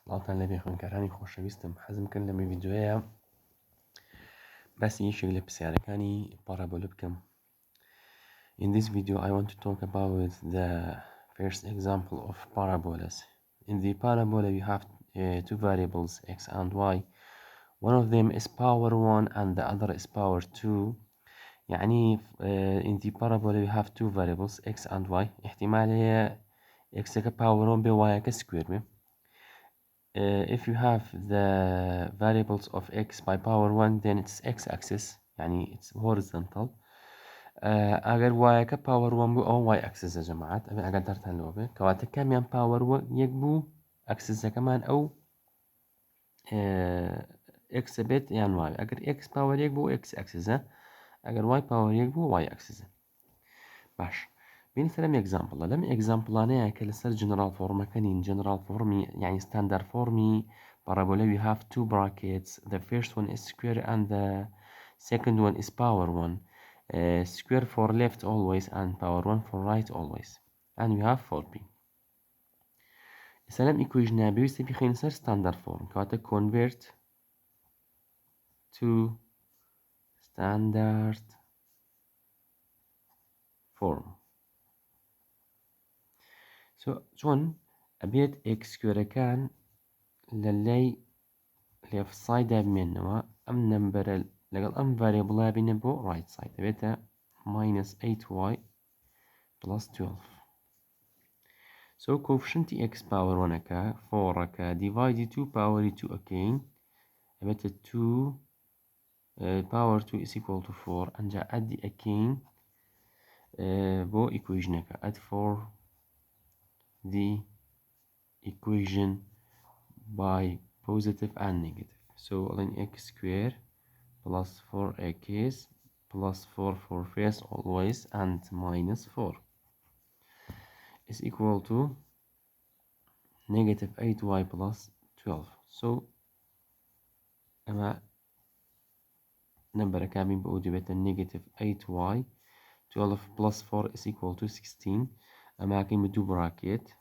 سڵاتان لەبێ خوێندکارانی خۆشەویستم حەزم کرد لە ڤیدیۆیە باسی یەکێک لە پرسیارەکانی پارابۆلە بکەم. In this video I want to talk about the first example of parabolas. In the parabola we have two variables x and y. One of them is power 1 and the other is power 2. يعني in the parabola we have two variables x and y. احتمال هي x power 1 ب y square به. If you have the variables of x by power 1 then it's x-axis يعني it's horizontal. اگر y که power 1 بو او y axis يا جماعات اگر درتان لو به كواتك كمان power 1 يك بو axis كمان او x بيت يعني y اگر x power يك بو x axis اگر y power يك بو y axis باش بالنسبة لم example لم example أنا كلسر general form كنين general form يعني standard form parabola we have two brackets the first one is square and the second one is power 1 square for left always and power 1 for right always and we have 4p سلام equation بيوستي بخين سر standard form كواتا convert to standard form so شون أبيت x square كان للي left side بمنوا أم number لقل أم variable بنبو right side أبيتها minus 8y plus 12 so coefficient x power 1 أكا 4 أكا divided 2 power 2 أكين أبيتها 2 power 2 is equal to 4 أنجا أدي أكين بو equation أكا add for the equation by positive and negative so then x square plus 4x plus 4 for first always and minus 4 is equal to negative 8y plus 12 so أما number كامل بقودي بيتا negative 8y 12 plus 4 is equal to 16 أما كيم do bracket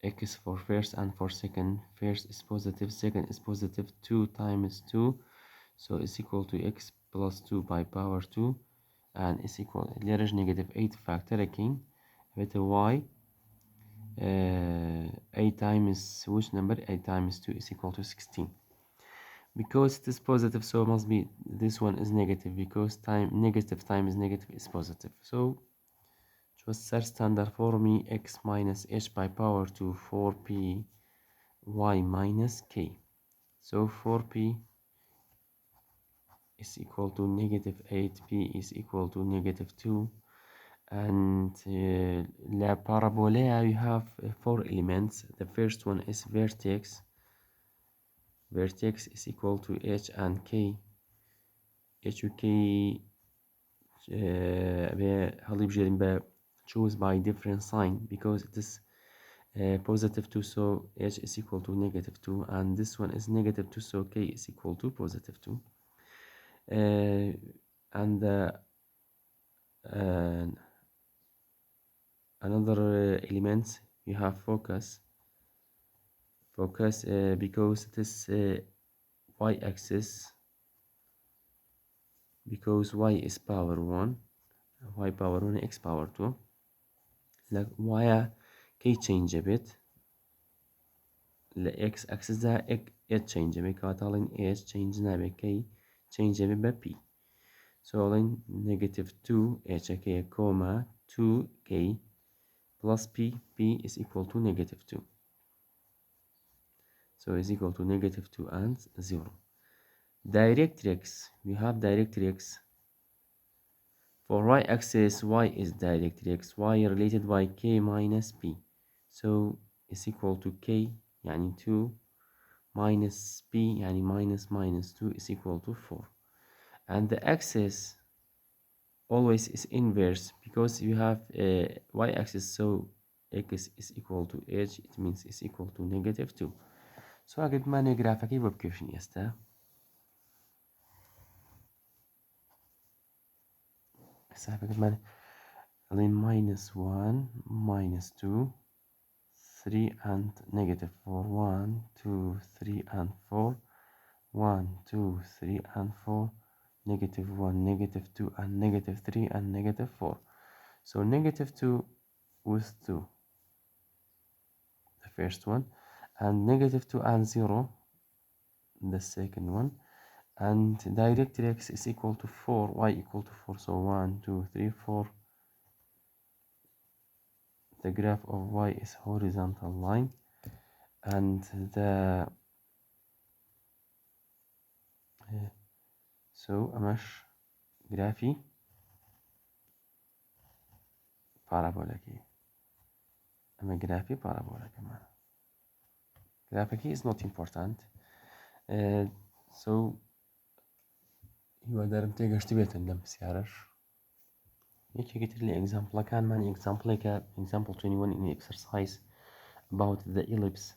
x for first and for second first is positive second is positive 2 times 2 so it's equal to x plus 2 by power 2 and is equal ليرج negative 8 factor again with a y 8 times which number 8 times 2 is equal to 16 because it is positive so it must be this one is negative because time negative times negative is positive so just standard for me x minus h by power 2 4p y minus k so 4p is equal to negative 8p is equal to negative 2 and la parabola you have 4 elements the first one is vertex is equal to h and k h و k choose by different sign because it is positive 2 so h is equal to negative 2 and this one is negative 2 so k is equal to positive 2 and another element you have focus because it is y-axis because y is power 1 y power 1 x power 2 like y k change a bit the x axis ده h change a bit كاتالين h change نابي k change a bit p so then negative 2 h k comma 2 k plus p is equal to negative 2 so is equal to negative 2 and 0 directrix we have directrix for y-axis y is directrix y related by k minus p so is equal to k يعني 2 minus p يعني minus 2 is equal to 4 and the axis always is inverse because you have a y-axis so x is equal to h it means is equal to negative 2 so أقد ما نقرأ فكيف بكيفني يستا سابقا ما minus 1 minus 2 3 and negative 4. 1 2 3 and 4. 1 2 3 and 4. Negative 1, negative 2 and negative 3 and negative 4. So negative 2 with 2, the first one, and negative 2 and 0, the second one, and directly x is equal to 4, y equal to 4. So 1 2 3 4. The graph of y is horizontal line, and the so أمش جرافي بارابولا كي أما جرافي بارابولا كمان graphically is not important. So يقدر تيجي تبيت النم سيارش يجي قلت لي example كان من example example 21 in exercise about the ellipse.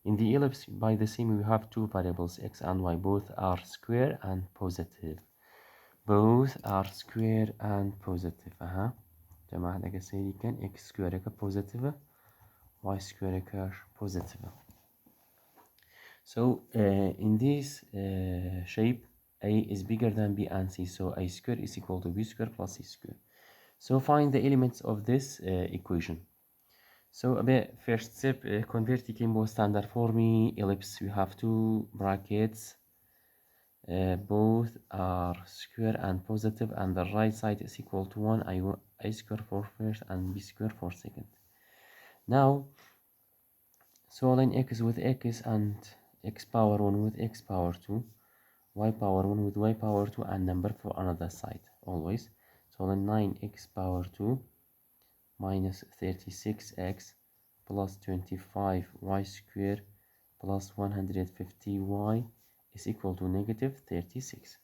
In the ellipse, by the same, we have two variables x and y. Both are square and positive. Both are square and positive. جماعة لقى سيدي كان x square positive, y square positive. So in this shape, a is bigger than b and c. So a square is equal to b square plus c square. So find the elements of this equation. So a bit first step, convert it into standard form ellipse. We have two brackets. Both are square and positive, and the right side is equal to 1, a square for first and b square for second. Now, solving x with x and x power 1 with x power 2, y power 1 with y power 2, and number for another side, always. Solving 9x power 2 minus 36x plus 25y square plus 150y is equal to negative 36.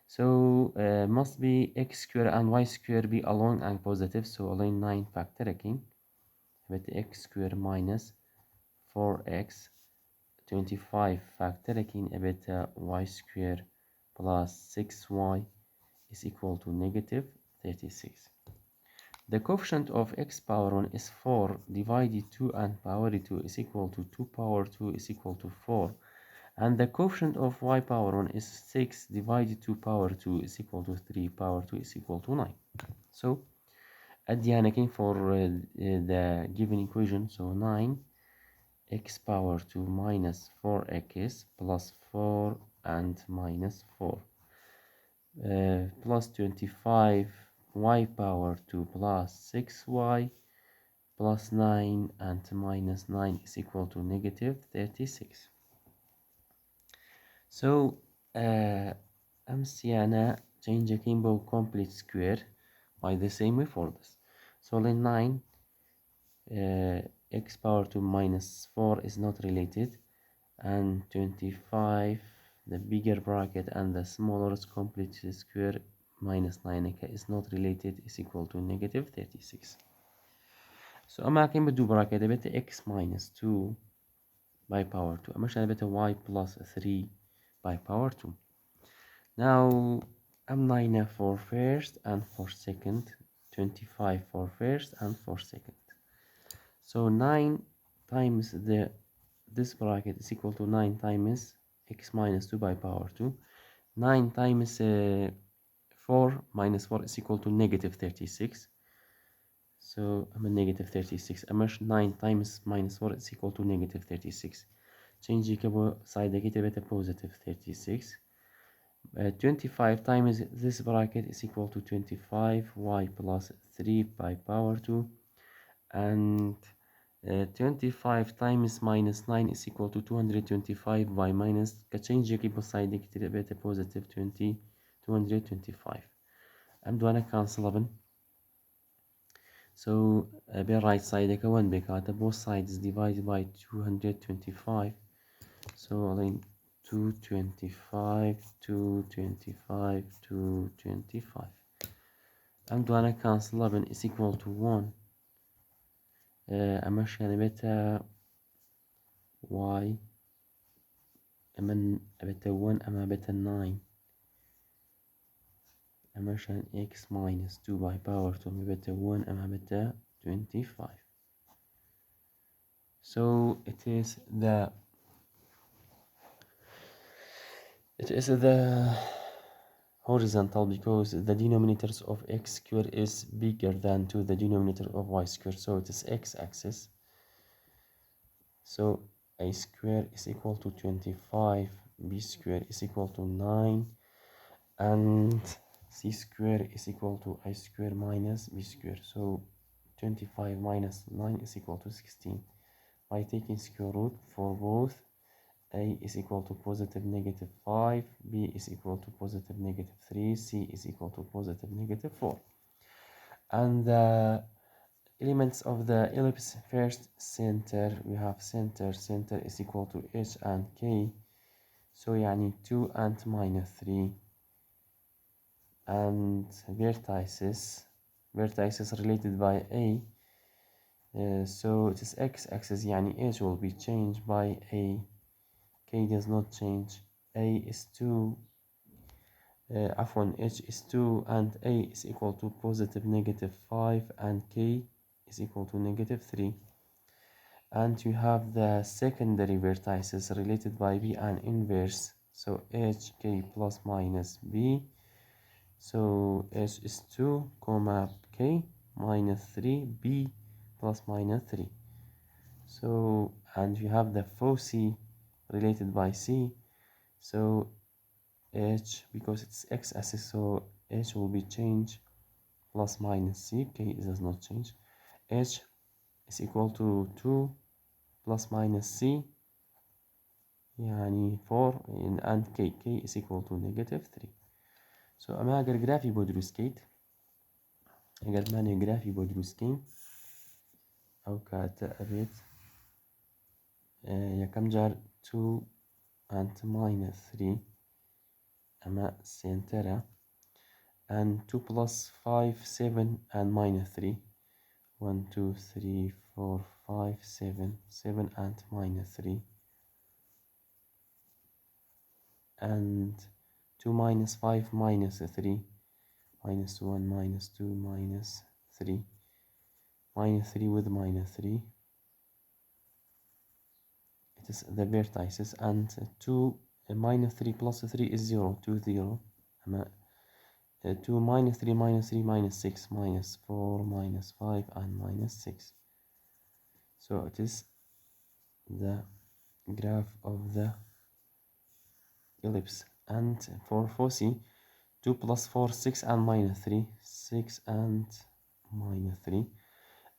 So must be x square and y square be along and positive. So align 9 factoring with x square minus 4x 25 factoring a beta y square plus 6y is equal to negative 36. The coefficient of x power 1 is 4 divided 2 and power 2 is equal to 2 power 2 is equal to 4. And the coefficient of y power 1 is 6 divided 2 power 2 is equal to 3 power 2 is equal to 9. So add the anakin for the given equation. So 9 x power 2 minus 4x plus 4 and minus 4 plus 25 y power 2 plus 6y plus 9 and minus 9 is equal to negative 36. So أمسيانا change a Kimbo complete square by the same way for this. So line 9 x power 2 minus 4 is not related, and 25 the bigger bracket and the smaller complete square minus 9 is not related is equal to negative 36. So أما كان بدو bracket بيت x minus 2 by power 2 أما شان بيت y plus 3 by power 2. Now I'm 9 for first and for second, 25 for first and for second. So 9 times this bracket is equal to 9 times x minus 2 by power 2. 9 times 4 minus 4 is equal to negative 36. So I'm a negative 36. I'm 9 times minus 4 is equal to negative 36. Change the side a positive 36. 25 times this bracket is equal to 25y plus 3 by power 2, and 25 times minus 9 is equal to 225y minus change both side a positive 225. I'm doing a cancel 11. So the right side 1 because both sides divided by 225. So line 225, 225, 225. I'm gonna cancel 11 is equal to 1. أمشي يعني بيتا y أما بيتا 1 أما بيتا 9 أمشي يعني x minus 2 by power 2 أما بيتا 1 أما بيتا 25. So it is the horizontal because the denominators of x square is bigger than to the denominator of y square, so it is x-axis. So a square is equal to 25, b square is equal to 9, and c square is equal to a square minus b square. So 25 minus 9 is equal to 16. By taking square root for both, a is equal to positive negative 5, b is equal to positive negative 3, c is equal to positive negative 4. And the elements of the ellipse, first center, we have center is equal to h and k, so يعني 2 and minus 3. And vertices related by a, so it is x-axis, يعني h will be changed by a, k does not change, a is 2, h is 2, and a is equal to positive negative 5, and k is equal to negative 3. And you have the secondary vertices related by b and inverse, so h, k plus minus b, so h is 2 comma k minus 3, b plus minus 3. So, and you have the foci related by c, so h, because it's x-axis, so h will be changed plus minus c, k does not change, h is equal to 2 plus minus c, يعني 4 and k is equal to negative 3. So أما أجر جرافي بودروسكيت أجر ماني جرافي بودروسكين أو كات أبيت يكم جار 2 and minus 3 أما سنترا and 2 plus 5 7 and minus 3 1 2 3 4 5 7 and minus 3 and 2 minus 5 minus 3 minus 1 minus 2 minus 3 minus 3 with minus 3, it is the vertices, and 2 minus 3 plus 3 is 0, 2 0, 2 minus 3 minus 3 minus 6 minus 4 minus 5 and minus 6. So it is the graph of the ellipse. And for foci, 2 plus 4 6 and minus 3, 6 and minus 3,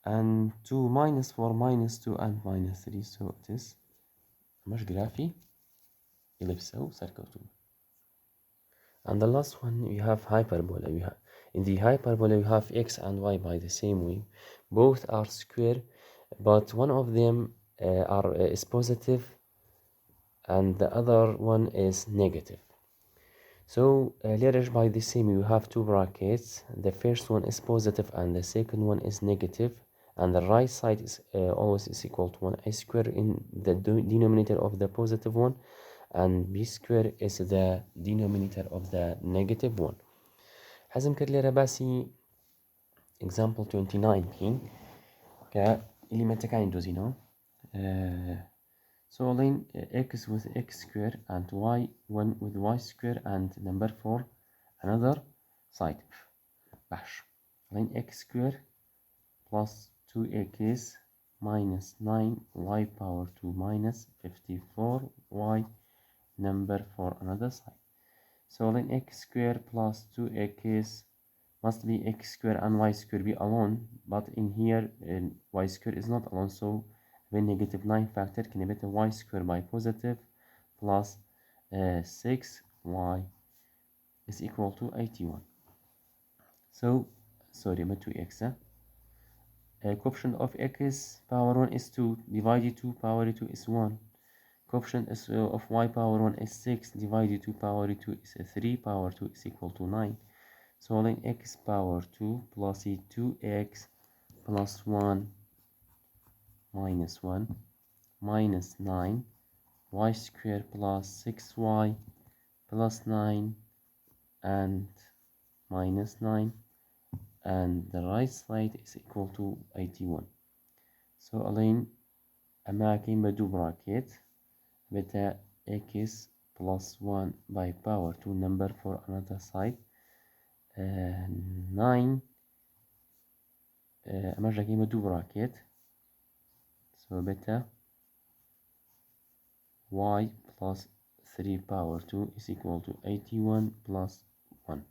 and 2 minus 4 minus 2 and minus 3, so it is مش graphy ellipse أو circle. And the last one, we have hyperbola. In the hyperbola, we have x and y by the same way. Both are square, but one of them is positive and the other one is negative. So letters by the same, you have two brackets. The first one is positive and the second one is negative, and the right side is always is equal to 1 a square in the denominator of the positive one, and b square is the denominator of the negative one. حزم كر ليرة باسي example 29 اللي ما تكاين دوزينو so line x with x square and y 1 with y square and number 4 another side bash line x square plus 2x minus 9y power 2 minus 54y number for another side. So then x square plus 2x must be x square and y square be alone, but in here y square is not alone, so when negative 9 factor can be y square by positive plus 6y is equal to 81. So sorry, but 2x coefficient of x power 1 is 2 divided 2 power 2 is 1. Coefficient of y power 1 is 6 divided 2 power 2 is 3 power 2 is equal to 9. So then x power 2 plus 2x plus 1 minus 1 minus 9 y square plus 6y plus 9 and minus 9, and the right side is equal to 81. So again ئەماکەین بە دوو براکێت بێتە x plus 1 by power 2 number for another side 9 ئەمەش دەکەین بە دوو براکێت so بێتە y plus 3 power 2 is equal to 81 plus 1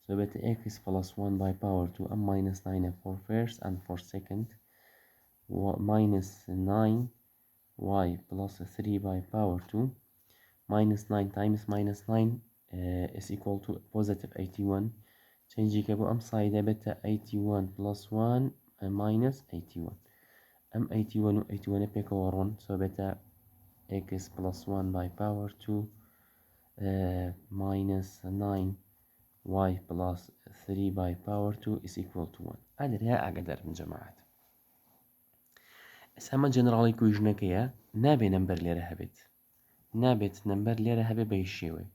so بێتە x plus 1 by power 2 and minus 9 for first and for second minus 9 y plus 3 by power 2 minus 9 times minus 9 is equal to positive 81 چنجی کە بۆ ئەم سایدە بێتە 81 plus 1 minus 81 ئەم 81 و 81 پێکەوە ڕۆن سۆ بێتە x plus 1 by power 2 minus 9 y plus 3 by power 2 is equal to 1 ئەدرێ ئاگدار بن جەماعەت ئەمە جەنراڵی کوژنەکەیە نابێ نەمبەر لێرە هەبێت نابێت نەمبەر لێرە هەبێ بە هیچ شێوەیە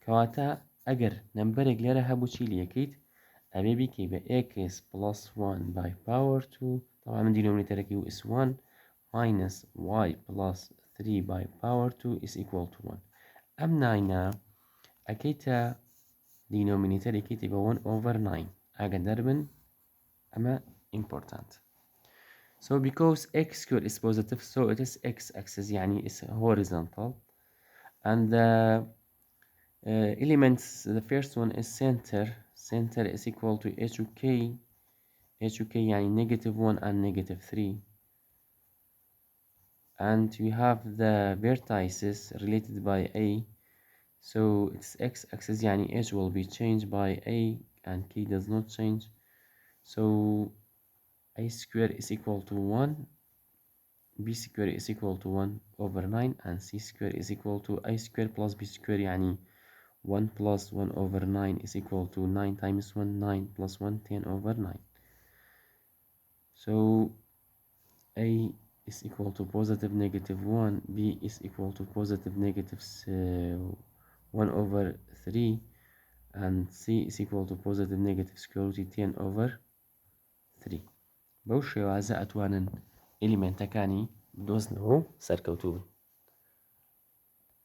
کەواتە ئەگەر نەمبەرێک لێرە هەبوو چی لەکەیت ئەبێ بیکەی بە x plus 1 by power 2 طبعا من دیلۆمینێتەرەکەی و s1 minus y plus 3 by power 2 is equal to 1 ئەم ناینە ئەکەیتە دیلۆمینێتەرێکیتی بە 1 over 9 ئاگەدار بن ئەمە important so because x square is positive so it is x-axis يعني is horizontal and the elements the first one is center is equal to h و k يعني negative 1 and negative 3 and we have the vertices related by a so it's x-axis يعني h will be changed by a and k does not change so a square is equal to 1 b square is equal to 1 over 9 and c square is equal to a square plus b square يعني 1 plus 1 over 9 is equal to 9 times 1 9 plus 1 10 over 9 so a is equal to positive negative 1 b is equal to positive negative 1 over 3 and c is equal to positive negative square root 10 over 3 بەو شێوازە ئەتوانن ئلیمنتەکانی بدۆزنەوە و سەرکەوتوو بن